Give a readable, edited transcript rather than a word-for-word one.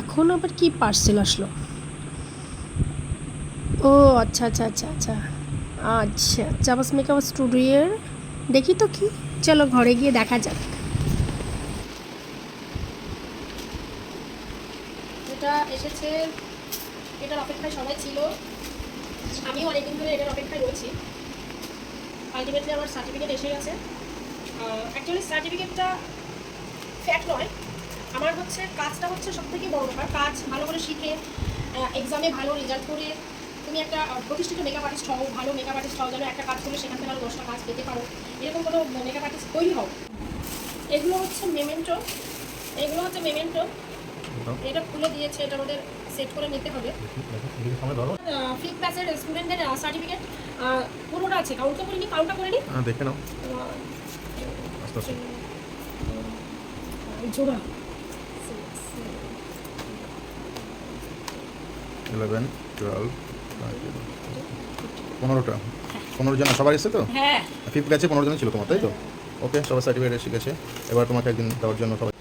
এখন আবার কি পার্সেল আসলো? ও আচ্ছা আচ্ছা আচ্ছা আচ্ছা আচ্ছা, চাবাস মেকআপ স্টুডিওর। দেখি তো কি, চলো ঘরে গিয়ে দেখা যাক। এটা এসেছে, এটার অপেক্ষায় সবাই ছিল, আমিও অনেকদিন ধরে এটার অপেক্ষায় রয়েছি। আলটিমেটলি আমার সার্টিফিকেট এসে গেছে। অ্যাকচুয়ালি সার্টিফিকেটটা ফ্যাক্ট নয়, আমার হচ্ছে কাজটা হচ্ছে সবথেকে বড় ব্যাপার। কাজ ভালো করে শিখে এক্সামে ভালো রেজাল্ট করে তুমি একটা প্রতিষ্ঠিত মেকআপ আর্টিস্ট হও, ভালো মেকআপ আর্টিস্ট হও, যেন একটা কাজ করলে সেখান থেকে আরও 10টা কাজ পেতে পারো, এরকম কোনো মেকআপ আর্টিস্ট তৈরি হও। এগুলো হচ্ছে মেমেন্টো, এগুলো হচ্ছে মেমেন্টো। এটা খুলে দিয়েছে, এটা আমাদের সেট করে নিতে হবে। ফিফথ ব্যাচের স্টুডেন্টদের সার্টিফিকেট পুরোটা আছে, কাউন্ট তো করিনি, কাউন্টটা করে নি, দেখে নাও আস্তে আস্তে। জোড়া 11, 12, 15টা 15 জন সবার এসেছে তো? হ্যাঁ ফিফথ ব্যাচে 15 জন ছিল তোমার, তাই তো? ওকে, সবার সার্টিফিকেট এসে গেছে। এবার তোমাকে একদিন দেওয়ার জন্য সবাই